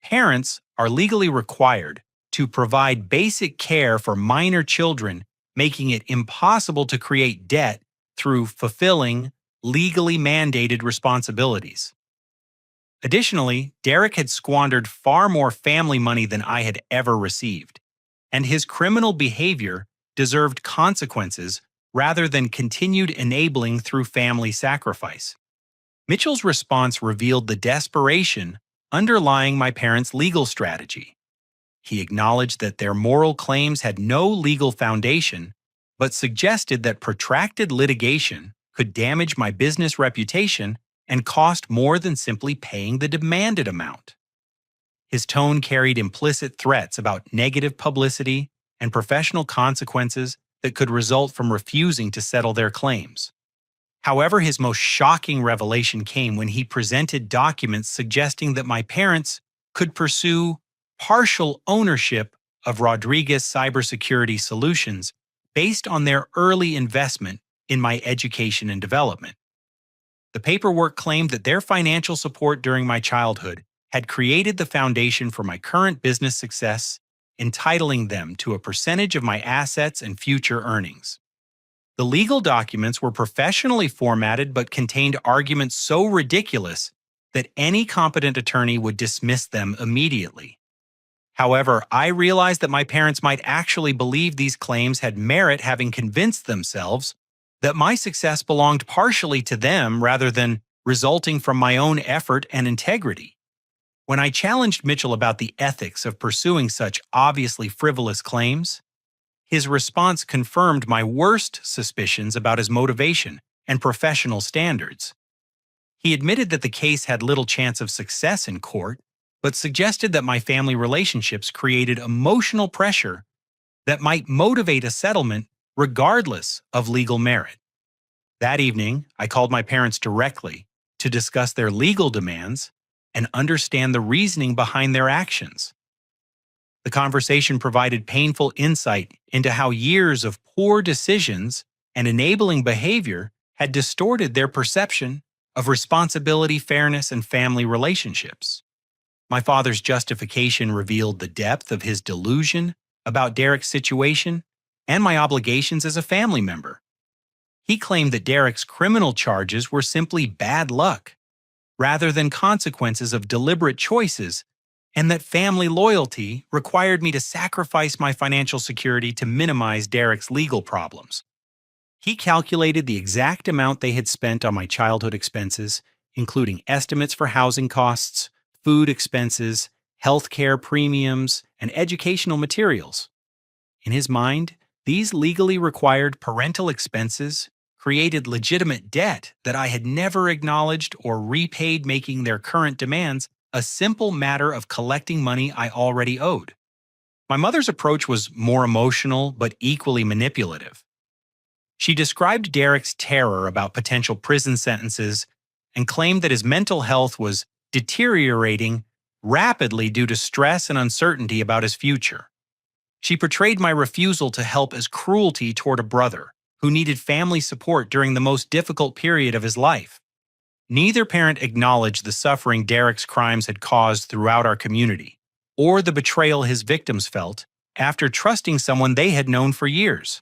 Parents are legally required to provide basic care for minor children, making it impossible to create debt through fulfilling legally mandated responsibilities. Additionally, Derek had squandered far more family money than I had ever received, and his criminal behavior deserved consequences rather than continued enabling through family sacrifice. Mitchell's response revealed the desperation underlying my parents' legal strategy. He acknowledged that their moral claims had no legal foundation, but suggested that protracted litigation could damage my business reputation and cost more than simply paying the demanded amount. His tone carried implicit threats about negative publicity and professional consequences that could result from refusing to settle their claims. However, his most shocking revelation came when he presented documents suggesting that my parents could pursue partial ownership of Rodriguez Cybersecurity Solutions based on their early investment in my education and development. The paperwork claimed that their financial support during my childhood had created the foundation for my current business success, entitling them to a percentage of my assets and future earnings. The legal documents were professionally formatted but contained arguments so ridiculous that any competent attorney would dismiss them immediately. However, I realized that my parents might actually believe these claims had merit, having convinced themselves that my success belonged partially to them rather than resulting from my own effort and integrity. When I challenged Mitchell about the ethics of pursuing such obviously frivolous claims, his response confirmed my worst suspicions about his motivation and professional standards. He admitted that the case had little chance of success in court, but suggested that my family relationships created emotional pressure that might motivate a settlement regardless of legal merit. That evening, I called my parents directly to discuss their legal demands and understand the reasoning behind their actions. The conversation provided painful insight into how years of poor decisions and enabling behavior had distorted their perception of responsibility, fairness, and family relationships. My father's justification revealed the depth of his delusion about Derek's situation and my obligations as a family member. He claimed that Derek's criminal charges were simply bad luck, rather than consequences of deliberate choices, and that family loyalty required me to sacrifice my financial security to minimize Derek's legal problems. He calculated the exact amount they had spent on my childhood expenses, including estimates for housing costs, food expenses, healthcare premiums, and educational materials. In his mind, these legally required parental expenses created legitimate debt that I had never acknowledged or repaid, making their current demands a simple matter of collecting money I already owed. My mother's approach was more emotional but equally manipulative. She described Derek's terror about potential prison sentences and claimed that his mental health was deteriorating rapidly due to stress and uncertainty about his future. She portrayed my refusal to help as cruelty toward a brother who needed family support during the most difficult period of his life. Neither parent acknowledged the suffering Derek's crimes had caused throughout our community, or the betrayal his victims felt after trusting someone they had known for years.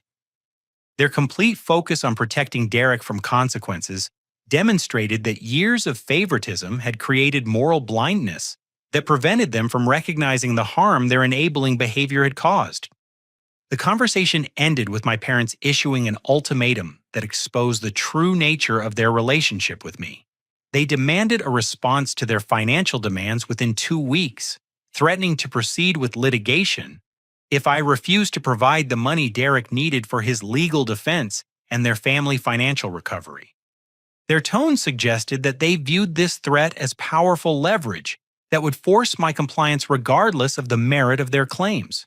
Their complete focus on protecting Derek from consequences demonstrated that years of favoritism had created moral blindness that prevented them from recognizing the harm their enabling behavior had caused. The conversation ended with my parents issuing an ultimatum that exposed the true nature of their relationship with me. They demanded a response to their financial demands within 2 weeks, threatening to proceed with litigation if I refused to provide the money Derek needed for his legal defense and their family financial recovery. Their tone suggested that they viewed this threat as powerful leverage that would force my compliance regardless of the merit of their claims.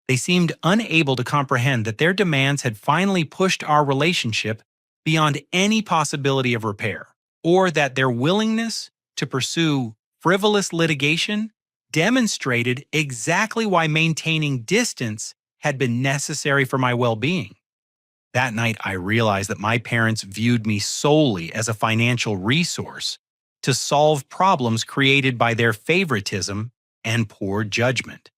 They seemed unable to comprehend that their demands had finally pushed our relationship beyond any possibility of repair, or that their willingness to pursue frivolous litigation demonstrated exactly why maintaining distance had been necessary for my well-being. That night, I realized that my parents viewed me solely as a financial resource to solve problems created by their favoritism and poor judgment.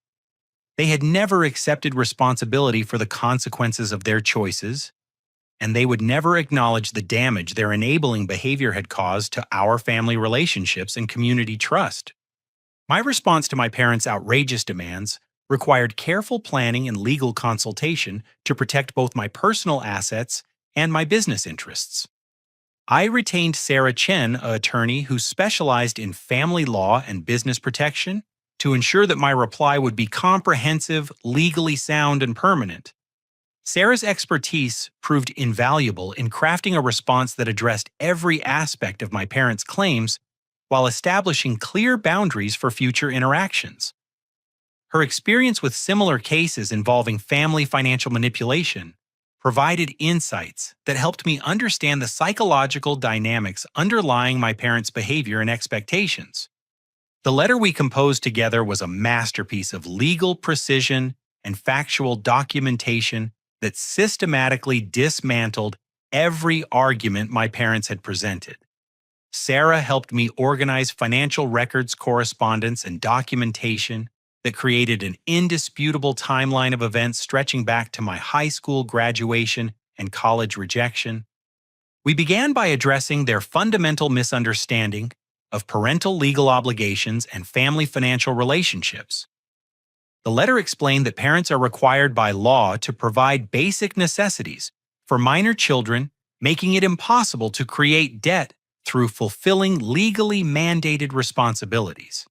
They had never accepted responsibility for the consequences of their choices, and they would never acknowledge the damage their enabling behavior had caused to our family relationships and community trust. My response to my parents' outrageous demands required careful planning and legal consultation to protect both my personal assets and my business interests. I retained Sarah Chen, an attorney who specialized in family law and business protection, to ensure that my reply would be comprehensive, legally sound, and permanent. Sarah's expertise proved invaluable in crafting a response that addressed every aspect of my parents' claims while establishing clear boundaries for future interactions. Her experience with similar cases involving family financial manipulation provided insights that helped me understand the psychological dynamics underlying my parents' behavior and expectations. The letter we composed together was a masterpiece of legal precision and factual documentation that systematically dismantled every argument my parents had presented. Sarah helped me organize financial records, correspondence, and documentation that created an indisputable timeline of events stretching back to my high school graduation and college rejection. We began by addressing their fundamental misunderstanding of parental legal obligations and family financial relationships. The letter explained that parents are required by law to provide basic necessities for minor children, making it impossible to create debt through fulfilling legally mandated responsibilities.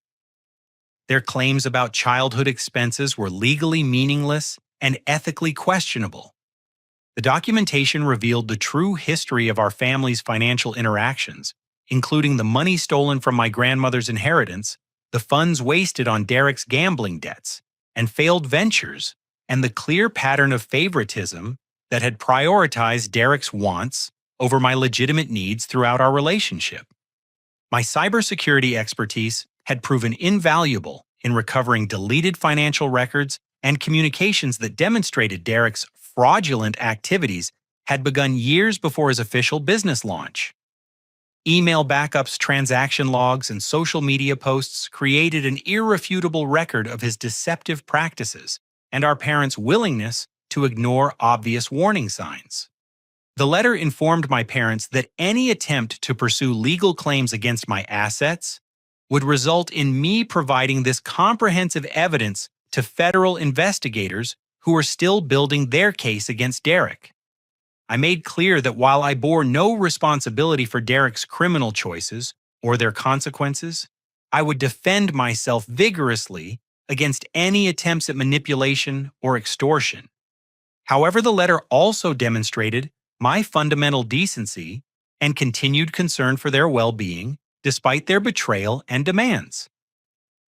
Their claims about childhood expenses were legally meaningless and ethically questionable. The documentation revealed the true history of our family's financial interactions, including the money stolen from my grandmother's inheritance, the funds wasted on Derek's gambling debts and failed ventures, and the clear pattern of favoritism that had prioritized Derek's wants over my legitimate needs throughout our relationship. My cybersecurity expertise had proven invaluable in recovering deleted financial records and communications that demonstrated Derek's fraudulent activities had begun years before his official business launch. Email backups, transaction logs, and social media posts created an irrefutable record of his deceptive practices and our parents' willingness to ignore obvious warning signs. The letter informed my parents that any attempt to pursue legal claims against my assets would result in me providing this comprehensive evidence to federal investigators who were still building their case against Derek. I made clear that while I bore no responsibility for Derek's criminal choices or their consequences, I would defend myself vigorously against any attempts at manipulation or extortion. However, the letter also demonstrated my fundamental decency and continued concern for their well-being despite their betrayal and demands.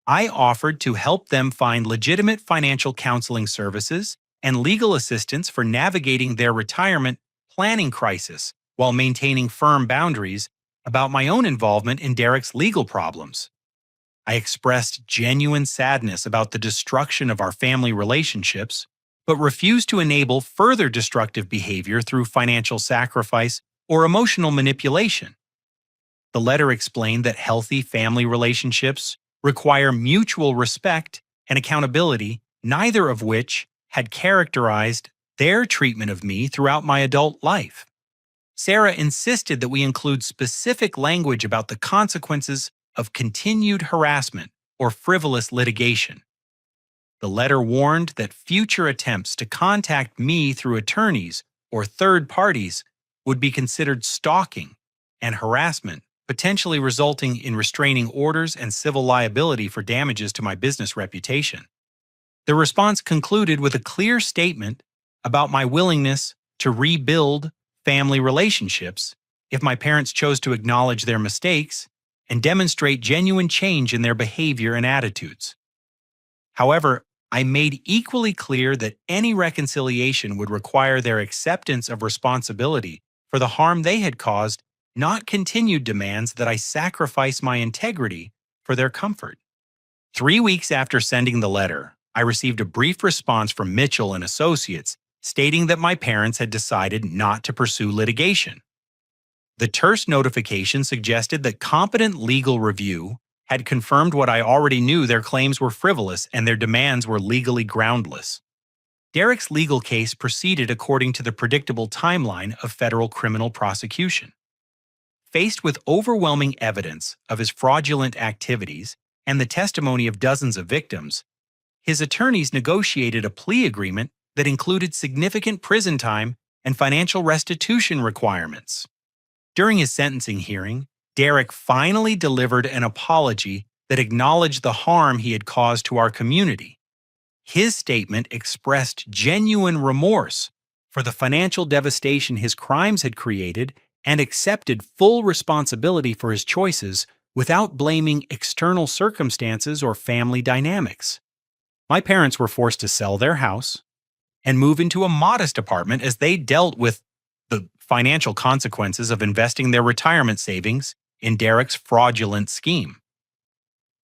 I offered to help them find legitimate financial counseling services and legal assistance for navigating their retirement planning crisis while maintaining firm boundaries about my own involvement in Derek's legal problems. I expressed genuine sadness about the destruction of our family relationships, but refused to enable further destructive behavior through financial sacrifice or emotional manipulation. The letter explained that healthy family relationships require mutual respect and accountability, neither of which had characterized their treatment of me throughout my adult life. Sarah insisted that we include specific language about the consequences of continued harassment or frivolous litigation. The letter warned that future attempts to contact me through attorneys or third parties would be considered stalking and harassment, potentially resulting in restraining orders and civil liability for damages to my business reputation. The response concluded with a clear statement about my willingness to rebuild family relationships if my parents chose to acknowledge their mistakes and demonstrate genuine change in their behavior and attitudes. However, I made equally clear that any reconciliation would require their acceptance of responsibility for the harm they had caused, not continued demands that I sacrifice my integrity for their comfort. 3 weeks after sending the letter, I received a brief response from Mitchell and Associates stating that my parents had decided not to pursue litigation. The terse notification suggested that competent legal review had confirmed what I already knew: their claims were frivolous and their demands were legally groundless. Derek's legal case proceeded according to the predictable timeline of federal criminal prosecution. Faced with overwhelming evidence of his fraudulent activities and the testimony of dozens of victims, his attorneys negotiated a plea agreement that included significant prison time and financial restitution requirements. During his sentencing hearing, Derek finally delivered an apology that acknowledged the harm he had caused to our community. His statement expressed genuine remorse for the financial devastation his crimes had created and accepted full responsibility for his choices without blaming external circumstances or family dynamics. My parents were forced to sell their house and move into a modest apartment as they dealt with the financial consequences of investing their retirement savings in Derek's fraudulent scheme.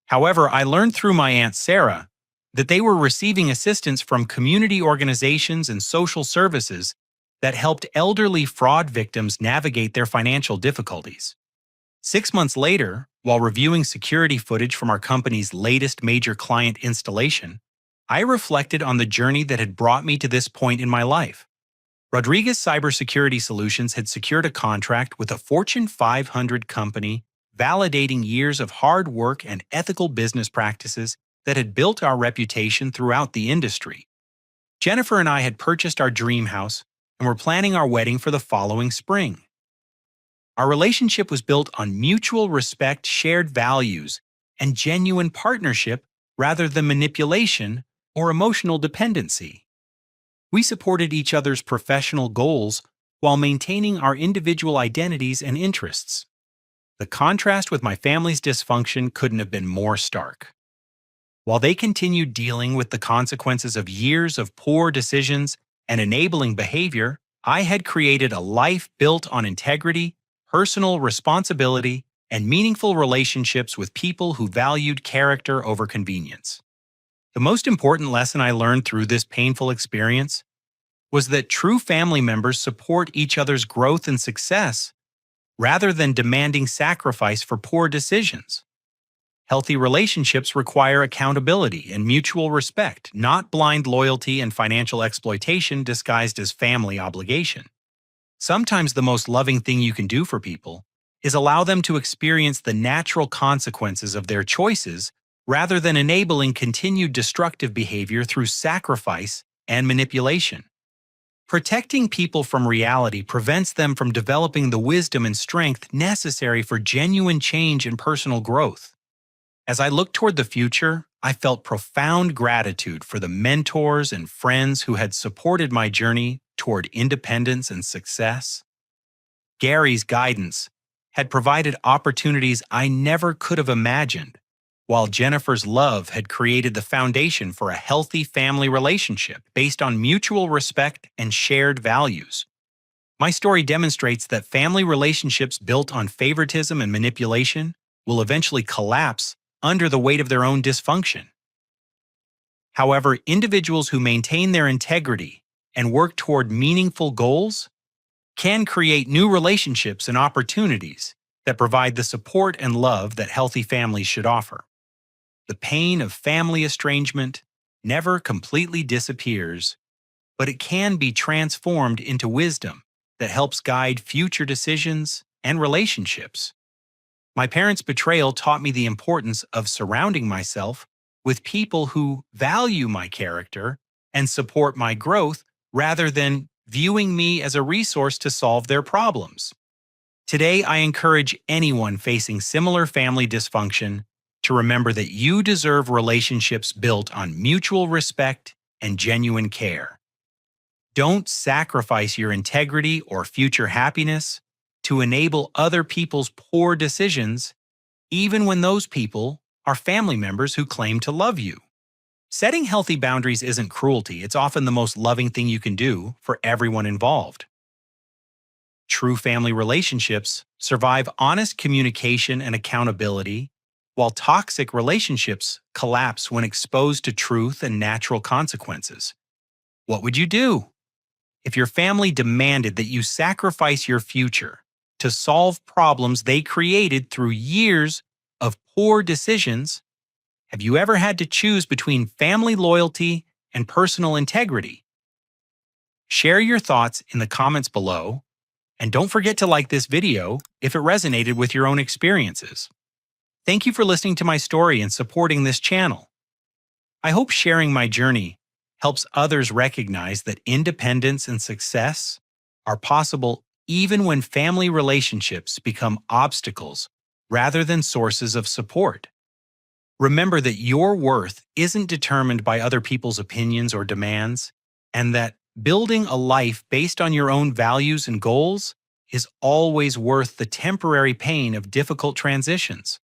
However, I learned through my Aunt Sarah that they were receiving assistance from community organizations and social services that helped elderly fraud victims navigate their financial difficulties. 6 months later, while reviewing security footage from our company's latest major client installation, I reflected on the journey that had brought me to this point in my life. Rodriguez Cybersecurity Solutions had secured a contract with a Fortune 500 company, validating years of hard work and ethical business practices that had built our reputation throughout the industry. Jennifer and I had purchased our dream house and were planning our wedding for the following spring. Our relationship was built on mutual respect, shared values, and genuine partnership rather than manipulation or emotional dependency. We supported each other's professional goals while maintaining our individual identities and interests. The contrast with my family's dysfunction couldn't have been more stark. While they continued dealing with the consequences of years of poor decisions and enabling behavior, I had created a life built on integrity, personal responsibility, and meaningful relationships with people who valued character over convenience. The most important lesson I learned through this painful experience was that true family members support each other's growth and success rather than demanding sacrifice for poor decisions. Healthy relationships require accountability and mutual respect, not blind loyalty and financial exploitation disguised as family obligation. Sometimes the most loving thing you can do for people is allow them to experience the natural consequences of their choices rather than enabling continued destructive behavior through sacrifice and manipulation. Protecting people from reality prevents them from developing the wisdom and strength necessary for genuine change and personal growth. As I looked toward the future, I felt profound gratitude for the mentors and friends who had supported my journey toward independence and success. Gary's guidance had provided opportunities I never could have imagined, while Jennifer's love had created the foundation for a healthy family relationship based on mutual respect and shared values. My story demonstrates that family relationships built on favoritism and manipulation will eventually collapse under the weight of their own dysfunction. However, individuals who maintain their integrity and work toward meaningful goals can create new relationships and opportunities that provide the support and love that healthy families should offer. The pain of family estrangement never completely disappears, but it can be transformed into wisdom that helps guide future decisions and relationships. My parents' betrayal taught me the importance of surrounding myself with people who value my character and support my growth rather than viewing me as a resource to solve their problems. Today, I encourage anyone facing similar family dysfunction to remember that you deserve relationships built on mutual respect and genuine care. Don't sacrifice your integrity or future happiness to enable other people's poor decisions, even when those people are family members who claim to love you. Setting healthy boundaries isn't cruelty, it's often the most loving thing you can do for everyone involved. True family relationships survive honest communication and accountability, while toxic relationships collapse when exposed to truth and natural consequences. What would you do if your family demanded that you sacrifice your future to solve problems they created through years of poor decisions? Have you ever had to choose between family loyalty and personal integrity? Share your thoughts in the comments below, and don't forget to like this video if it resonated with your own experiences. Thank you for listening to my story and supporting this channel. I hope sharing my journey helps others recognize that independence and success are possible even when family relationships become obstacles rather than sources of support. Remember that your worth isn't determined by other people's opinions or demands, and that building a life based on your own values and goals is always worth the temporary pain of difficult transitions.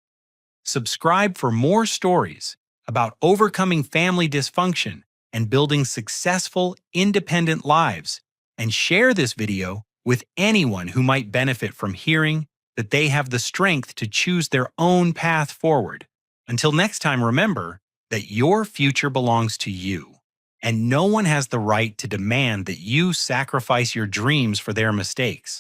Subscribe for more stories about overcoming family dysfunction and building successful, independent lives, and share this video with anyone who might benefit from hearing that they have the strength to choose their own path forward. Until next time, remember that your future belongs to you, and no one has the right to demand that you sacrifice your dreams for their mistakes.